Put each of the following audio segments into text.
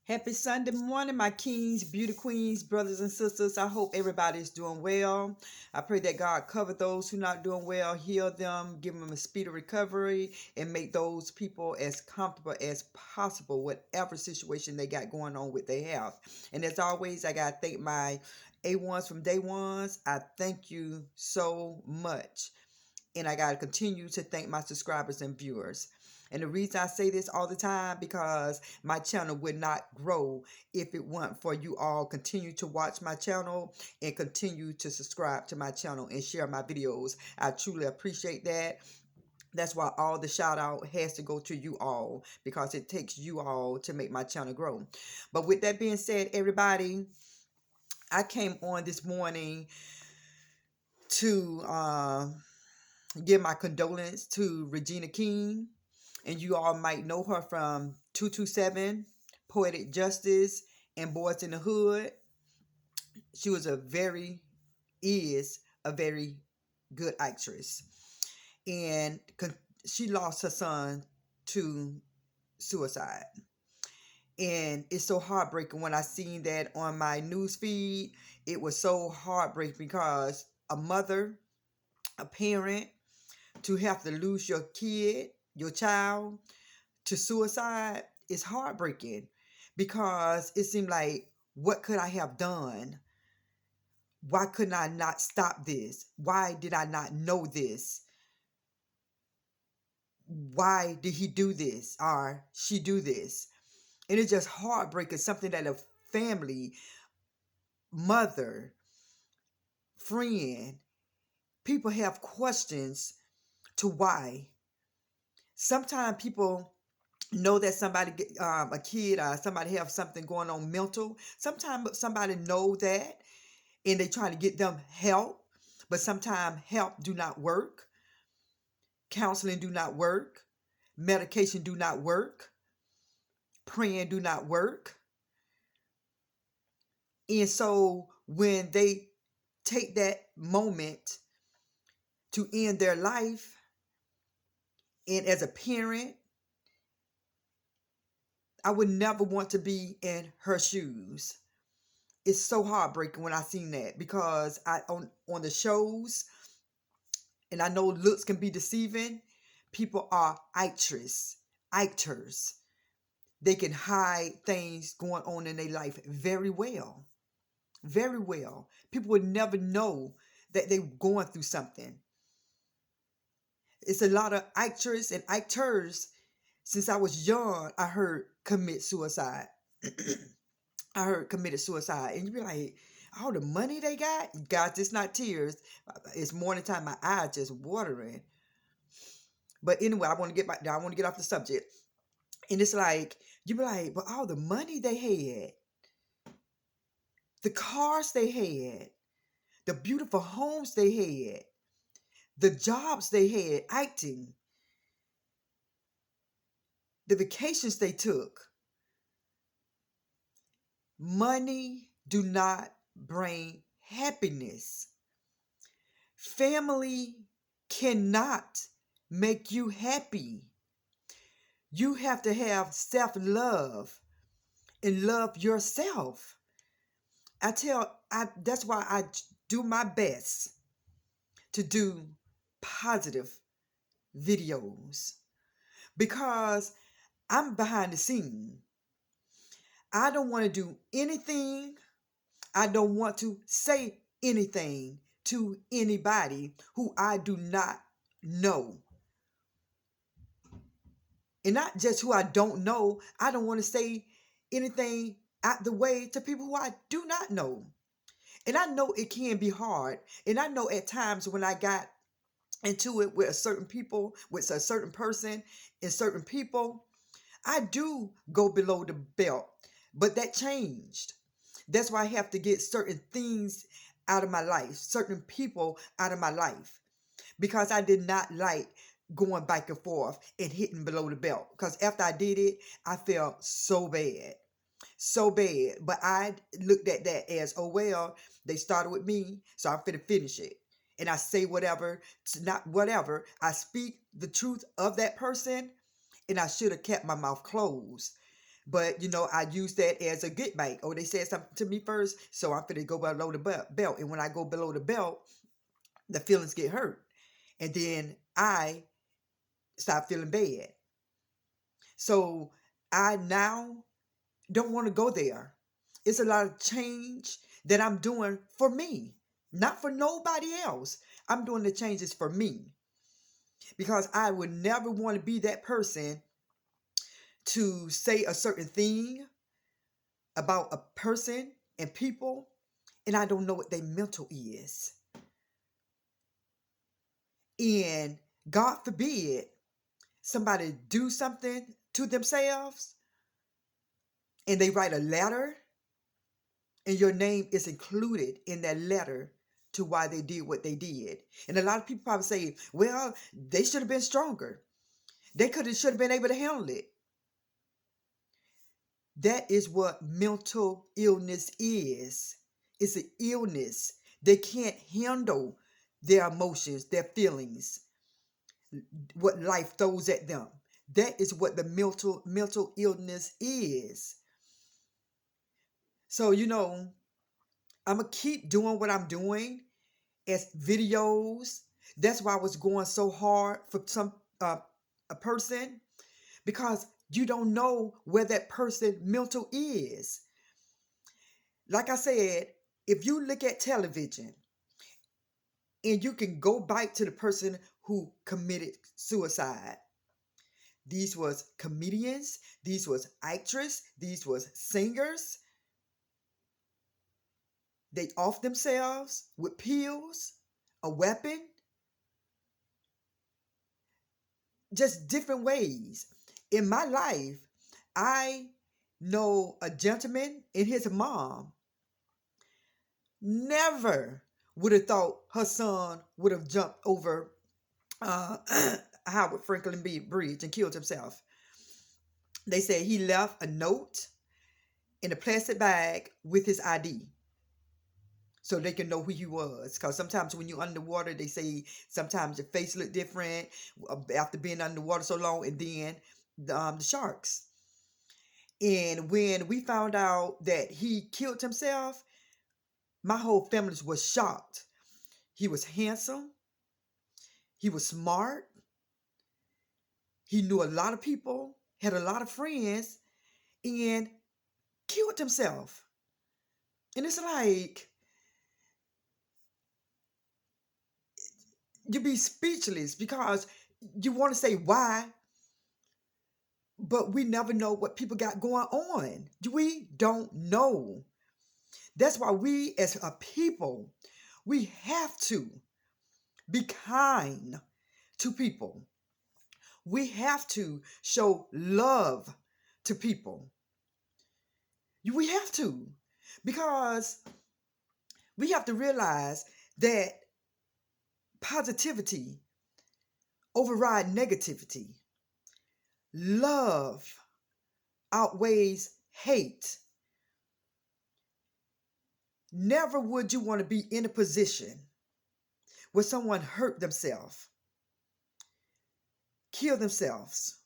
Happy Sunday morning, my kings, beauty queens, brothers and sisters. I hope everybody is doing well. I pray that God cover those who not doing well, heal them, give them a speedy recovery, and make those people as comfortable as possible, whatever situation they got going on with their health. And as always, I got to thank my A1s from day ones. I thank you so much. And I got to continue to thank my subscribers and viewers. And the reason I say this all the time, because my channel would not grow if it weren't for you all continue to watch my channel and continue to subscribe to my channel and share my videos. I truly appreciate that. That's why all the shout out has to go to you all, because it takes you all to make my channel grow. But with that being said, everybody, I came on this morning to give my condolence to Regina King. And you all might know her from 227, Poetic Justice, and Boys in the Hood. She was is a very good actress. And she lost her son to suicide. And it's so heartbreaking when I seen that on my news feed. It was so heartbreaking because a mother, a parent, to have to lose your kid, your child, to suicide is heartbreaking, because it seemed like, what could I have done? Why couldn't I not stop this? Why did I not know this? Why did he do this or she do this? And it's just heartbreaking, something that a family, mother, friend, people have questions to why. Sometimes people know that somebody, a kid or somebody have something going on mental. Sometimes somebody know that and they trying to get them help, but sometimes help do not work. Counseling do not work. Medication do not work. Praying do not work. And so when they take that moment to end their life, and as a parent, I would never want to be in her shoes. It's so heartbreaking when I seen that, because I on the shows, and I know looks can be deceiving. People are actors. They can hide things going on in their life very well. Very well. People would never know that they're going through something. It's a lot of actors and actors, since I was young, I heard commit suicide. I heard committed suicide. And you be like, all the money they got? Guys, it's not tears. It's morning time. My eyes just watering. But anyway, I want to get back down. I want to get off the subject. And it's like, you be like, but all the money they had, the cars they had, the beautiful homes they had, the jobs they had acting, the vacations they took. Money do not bring happiness. Family cannot make you happy. You have to have self-love and love yourself. That's why I do my best to do positive videos, because I'm behind the scene. I don't want to do anything. I don't want to say anything to anybody who I do not know. And not just who I don't know. I don't want to say anything out the way to people who I do not know. And I know it can be hard. And I know at times when I got into it with a certain people, with a certain person and certain people, I do go below the belt. But that changed. That's why I have to get certain things out of my life, certain people out of my life, because I did not like going back and forth and hitting below the belt. Because after I did it, I felt so bad. So bad. But I looked at that as, oh, well, they started with me, so I'm finna finish it. And I say whatever, not whatever. I speak the truth of that person, and I should have kept my mouth closed. But I use that as a get back. Oh, they said something to me first, so I'm finna go below the belt. And when I go below the belt, the feelings get hurt, and then I stop feeling bad. So I now don't want to go there. It's a lot of change that I'm doing for me, not for nobody else. I'm doing the changes for me because I would never want to be that person to say a certain thing about a person and people, and I don't know what their mental is. And God forbid somebody do something to themselves and they write a letter and your name is included in that letter to why they did what they did. And a lot of people probably say, well, they should have been stronger. They should have been able to handle it. That is what mental illness is. It's an illness. They can't handle their emotions, their feelings, what life throws at them. That is what the mental illness is. So, I'm going to keep doing what I'm doing as videos. That's why I was going so hard for a person, because you don't know where that person mental is. Like I said, if you look at television and you can go back to the person who committed suicide, these was comedians, these was actors, these was singers. They off themselves with pills, a weapon, just different ways. In my life, I know a gentleman and his mom never would have thought her son would have jumped over uh, Howard Franklin Bridge and killed himself. They said he left a note in a plastic bag with his ID so they can know who he was. Because sometimes when you're underwater, they say sometimes your face look different after being underwater so long, and then the sharks. And when we found out that he killed himself, my whole family was shocked. He was handsome. He was smart. He knew a lot of people, had a lot of friends, and killed himself. And it's like, you be speechless because you want to say why, but we never know what people got going on. We don't know. That's why we as a people, we have to be kind to people. We have to show love to people. We have to, because we have to realize that positivity override negativity. Love outweighs hate. Never would you want to be in a position where someone hurt themselves, kill themselves,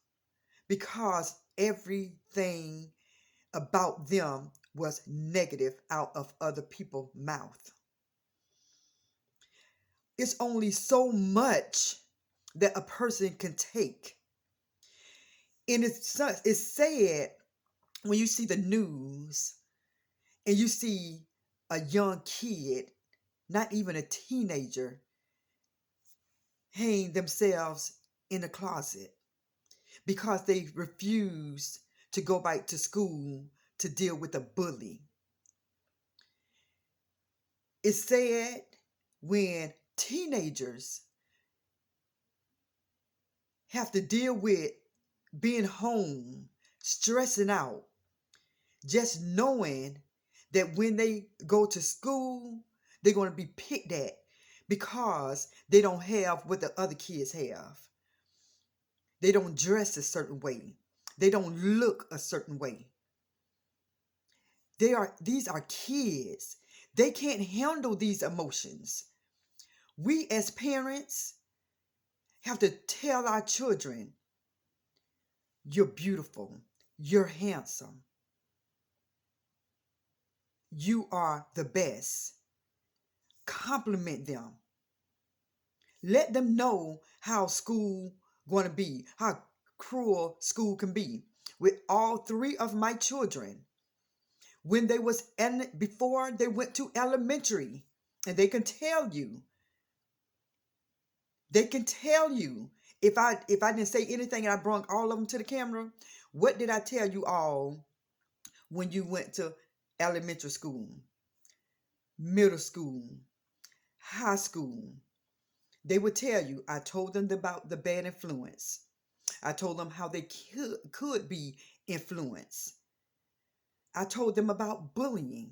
because everything about them was negative out of other people's mouth. It's only so much that a person can take. And it's sad when you see the news and you see a young kid, not even a teenager, hang themselves in a closet because they refuse to go back to school to deal with a bully. It's sad when teenagers have to deal with being home, stressing out, just knowing that when they go to school, they're going to be picked at because they don't have what the other kids have. They don't dress a certain way. They don't look a certain way. These are kids. They can't handle these emotions. We as parents have to tell our children, you're beautiful. You're handsome. You are the best. Compliment them. Let them know how school going to be, how cruel school can be. With all three of my children, when they was before they went to elementary, and they can tell you if I didn't say anything and I brought all of them to the camera, what did I tell you all when you went to elementary school, middle school, high school? They would tell you, I told them about the bad influence. I told them how they could be influenced. I told them about bullying.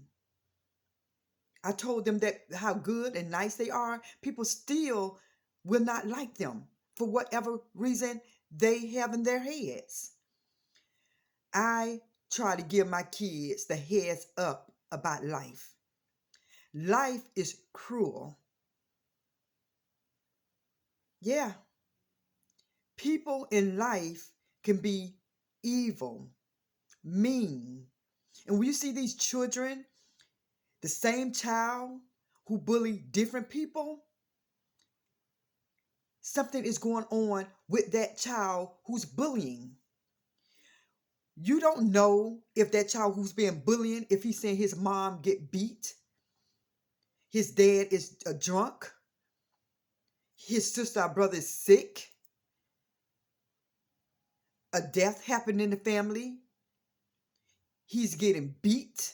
I told them that how good and nice they are. People still will not like them for whatever reason they have in their heads. I try to give my kids the heads up about life. Life is cruel. Yeah, people in life can be evil, mean. And when you see these children, the same child who bully different people, something is going on with that child who's bullying. You don't know if that child who's being bullied, if he's seeing his mom get beat, his dad is a drunk, his sister or brother is sick, a death happened in the family, he's getting beat,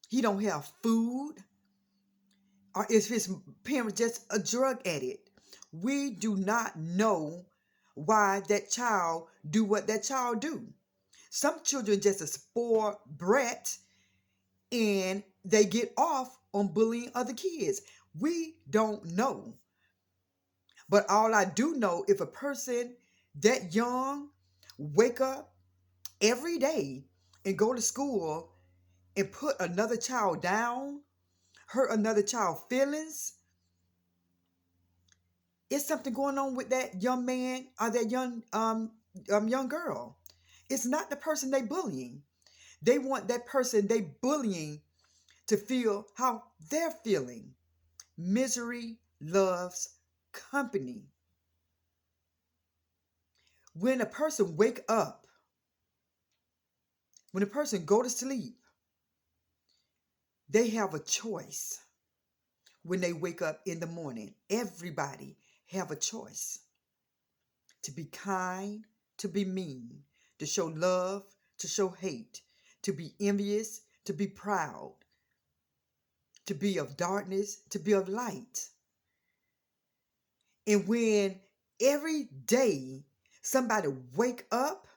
he don't have food, or is his parent just a drug addict? We do not know why that child do what that child do. Some children just a spoiled brat and they get off on bullying other kids. We don't know. But all I do know, if a person that young wake up every day and go to school and put another child down, hurt another child's feelings, it's something going on with that young man or that young girl. It's not the person they bullying. They want that person they bullying to feel how they're feeling. Misery loves company. When a person wake up, when a person go to sleep, they have a choice. When they wake up in the morning, everybody have a choice to be kind, to be mean, to show love, to show hate, to be envious, to be proud, to be of darkness, to be of light. And when every day somebody wake up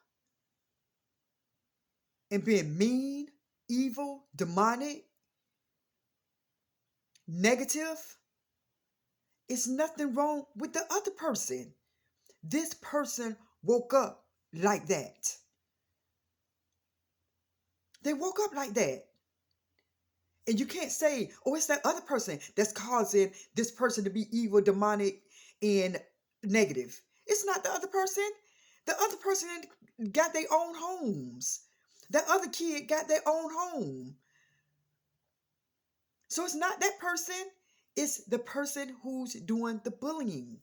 and being mean, evil, demonic, negative, it's nothing wrong with the other person. This person woke up like that. They woke up like that. And you can't say, oh, it's that other person that's causing this person to be evil, demonic, and negative. It's not the other person. The other person got their own homes. That other kid got their own home. So it's not that person. It's the person who's doing the bullying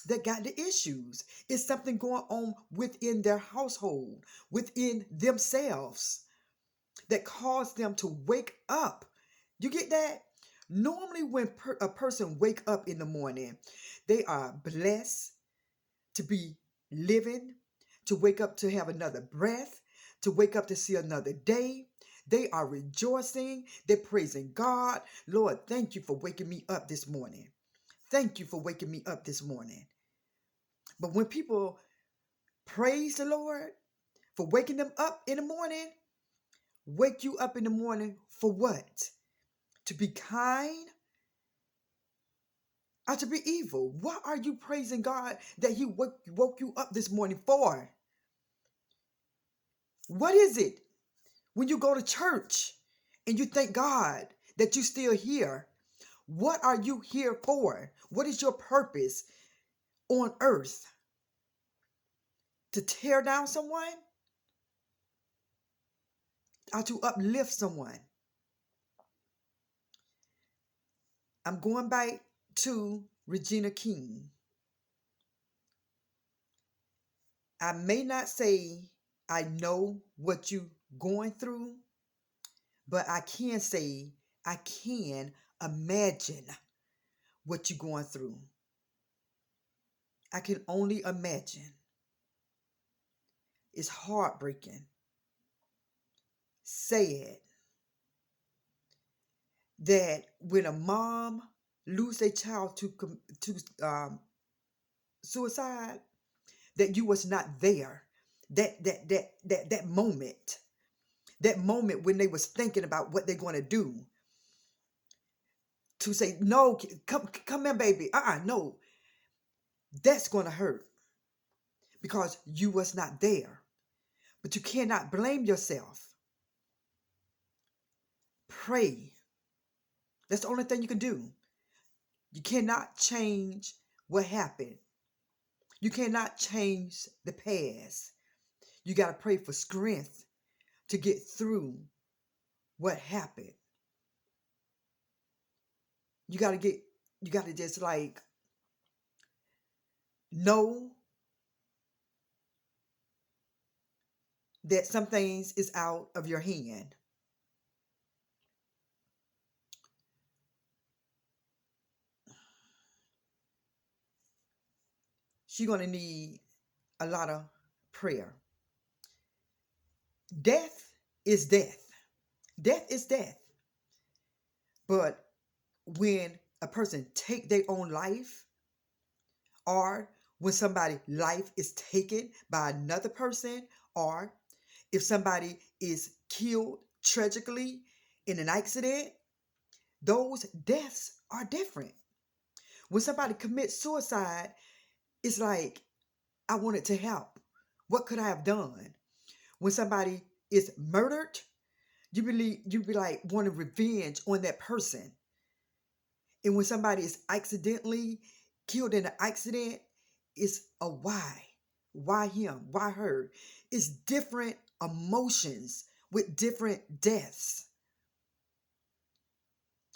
that got the issues. It's something going on within their household, within themselves, that caused them to wake up. You get that? Normally when a person wake up in the morning, they are blessed to be living, to wake up to have another breath, to wake up to see another day. They are rejoicing. They're praising God. Lord, thank you for waking me up this morning. Thank you for waking me up this morning. But when people praise the Lord for waking them up in the morning, wake you up in the morning for what? To be kind or to be evil? What are you praising God that He woke you up this morning for? What is it when you go to church and you thank God that you're still here? What are you here for? What is your purpose on earth? To tear down someone? or to uplift someone. I'm going back to Regina King. I may not say I know what you're going through, but I can say I can imagine what you're going through. I can only imagine. It's heartbreaking, sad that when a mom lose a child to suicide, that you was not there. That moment, that moment when they was thinking about what they're going to do, to say no, come here, baby. No, that's going to hurt because you was not there. But you cannot blame yourself. Pray. That's the only thing you can do. You cannot change what happened. You cannot change the past. You got to pray for strength to get through what happened. You got to just like know that some things is out of your hand. She's going to need a lot of prayer. Death is death. Death is death. But when a person take their own life, or when somebody's life is taken by another person, or if somebody is killed tragically in an accident, those deaths are different. When somebody commits suicide, it's like, I wanted to help. What could I have done? When somebody is murdered, you be like wanting revenge on that person. And when somebody is accidentally killed in an accident, it's a why. Why him? Why her? It's different emotions with different deaths.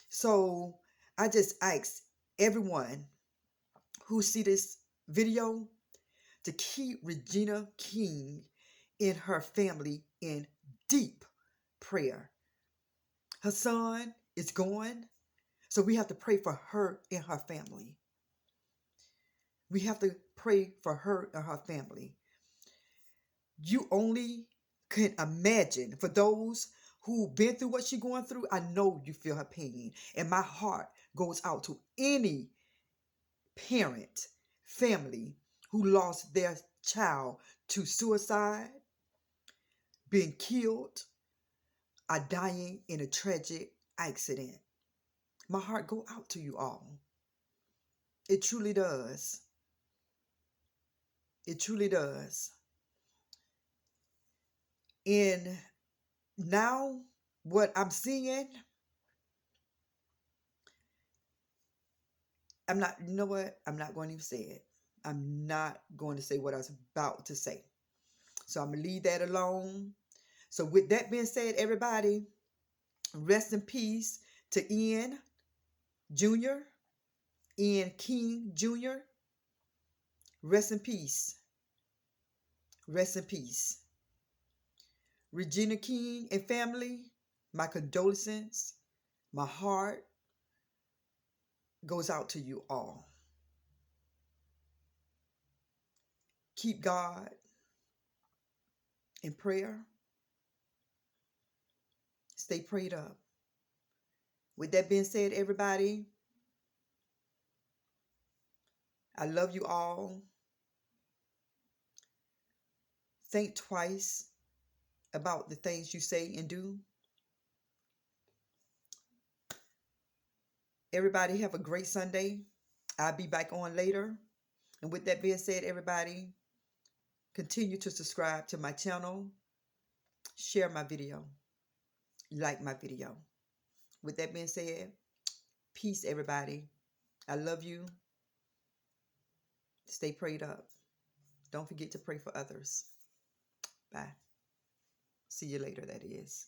So I just ask everyone who see this video to keep Regina King and her family in deep prayer. Her son is gone, so we have to pray for her and her family. We have to pray for her and her family. You only can imagine, for those who've been through what she's going through, I know you feel her pain. And my heart goes out to any parent, family who lost their child to suicide, being killed, or dying in a tragic accident. My heart go out to you all. It truly does. It truly does. And now what I'm seeing, I'm not, you know what? I'm not going to even say it. I'm not going to say what I was about to say. So I'm going to leave that alone. So with that being said, everybody, rest in peace to Ian Jr., Ian King Jr. Rest in peace. Rest in peace. Regina King and family, my condolences. My heart goes out to you all. Keep God in prayer. Stay prayed up. With that being said, everybody, I love you all. Think twice about the things you say and do. Everybody have a great Sunday. I'll be back on later. And with that being said, everybody, continue to subscribe to my channel. Share my video. Like my video. With that being said, peace, everybody. I love you. Stay prayed up. Don't forget to pray for others. Bye. See you later, that is.